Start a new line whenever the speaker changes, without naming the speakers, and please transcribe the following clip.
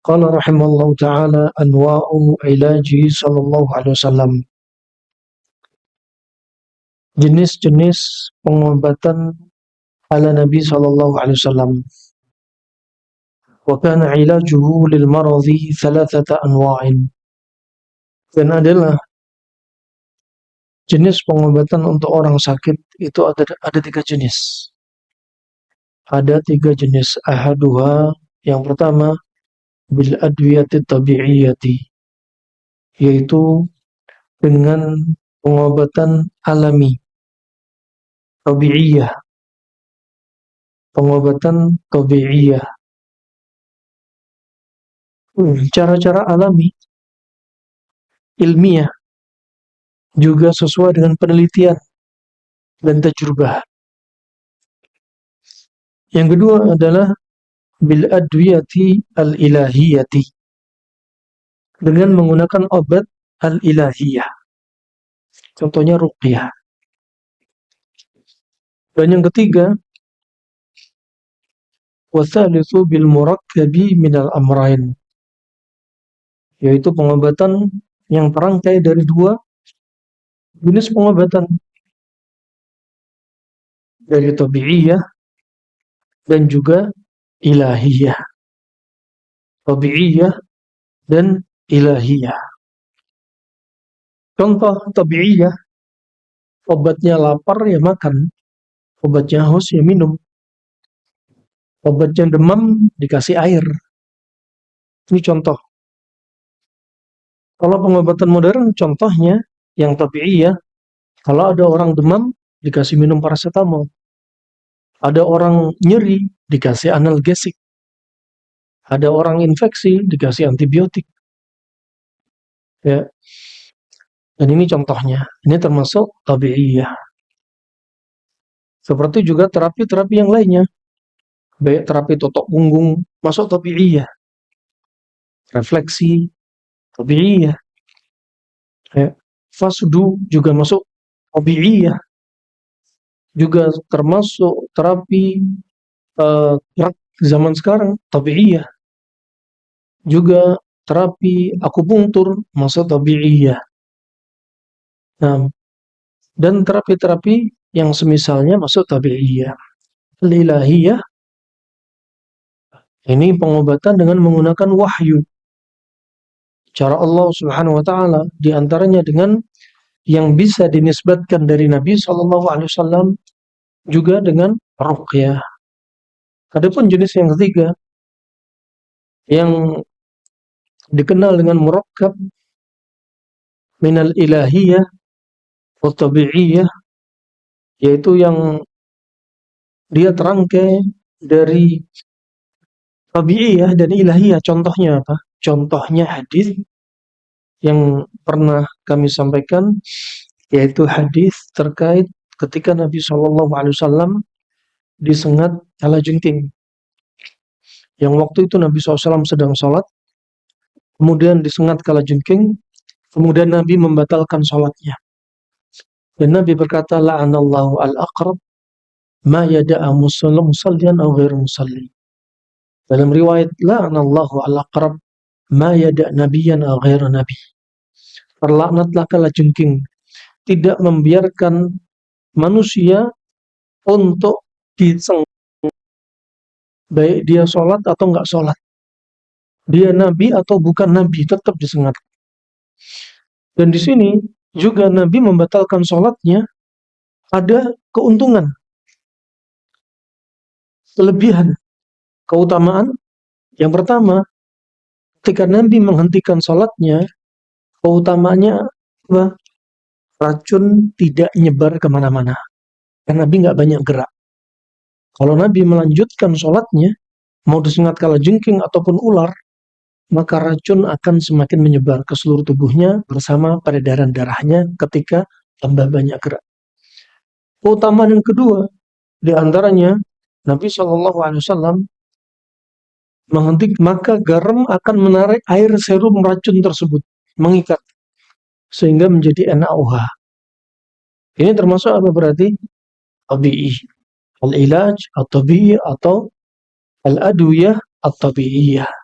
Qala rahimallahu ta'ala anwa'u ilaji sallallahu alaihi wasallam. Jenis-jenis pengobatan ala Nabi sallallahu alaihi wasallam. Wa kana ilajuhu lil maradhi thalathata anwa'in. Dan adalah jenis pengobatan untuk orang sakit itu ada tiga jenis. Ada tiga jenis. Ahaduha, yang pertama, bil adwiyati tabi'iyati, yaitu dengan pengobatan alami, tabi'iyah, pengobatan tabi'iyah, cara-cara alami, ilmiah, juga sesuai dengan penelitian dan tajrubah. Yang kedua adalah bil adwiyati al-ilahiyati, dengan menggunakan obat al-ilahiyah. Contohnya ruqyah. Dan yang ketiga, wathalithu bil murakkabi minal amrain, yaitu pengobatan yang terangkai dari dua jenis pengobatan, dari tabi'iyah dan juga ilahiyah. Tabi'iyah dan ilahiyah. Contoh tabi'iyah, obatnya lapar ya makan, obatnya haus ya minum, obatnya demam dikasih air. Ini contoh. Kalau pengobatan modern, contohnya yang tabi'iyah, kalau ada orang demam dikasih minum paracetamol, ada orang nyeri dikasih analgesik, ada orang infeksi dikasih antibiotik. Ya. Dan ini contohnya. Ini termasuk tabi'iyah. Seperti juga terapi-terapi yang lainnya. Baik terapi totok punggung, masuk tabi'iyah. Refleksi, tabi'iyah. Ya. Fasdu juga masuk tabi'iyah. Juga termasuk terapi zaman sekarang, tabi'iyah. Juga terapi akupunktur, masuk tabi'iyah. Nah, dan terapi-terapi yang semisalnya masuk tabi'iyah. Al-ilahiyah, ini pengobatan dengan menggunakan wahyu. Cara Allah Subhanahu wa taala, di antaranya dengan yang bisa dinisbatkan dari Nabi sallallahu alaihi wasallam, juga dengan ruqyah. Adapun jenis yang ketiga yang dikenal dengan murakkab minal ilahiyah wa tabi'iyah, yaitu yang dia terangkai dari tabi'iyah dan ilahiyah. Contohnya apa? Contohnya hadis yang pernah kami sampaikan, yaitu hadis terkait ketika Nabi SAW disengat kalajengking. Yang waktu itu Nabi SAW sedang sholat, kemudian disengat kalajengking, kemudian Nabi membatalkan sholatnya. Dan Nabi berkata, la'anallahu al-aqrab ma yada'a musallian aw ghairu musalli. Dalam riwayat, la'anallahu al-aqrab ma yada' nabiyan aw ghairu nabi. Terlaknatlah kalajengking, tidak membiarkan manusia untuk disengat, baik dia sholat atau enggak sholat, dia nabi atau bukan nabi, tetap disengat. Dan di sini juga Nabi membatalkan sholatnya, ada keuntungan, kelebihan, keutamaan. Yang pertama, ketika Nabi menghentikan sholatnya, keutamaannya apa? Racun tidak nyebar kemana-mana, karena Nabi nggak banyak gerak. Kalau Nabi melanjutkan sholatnya, mau disengat kalajengking ataupun ular, maka racun akan semakin menyebar ke seluruh tubuhnya bersama peredaran darahnya ketika tambah banyak gerak. Keutamaan yang kedua, di antaranya Nabi SAW menghentikan, maka garam akan menarik air serum racun tersebut, mengikat, sehingga menjadi NaOH. Ini termasuk apa berarti? Tabi'i. Al-ilaj, al-tabi'i, atau al-adwiyah at-tabi'iyah.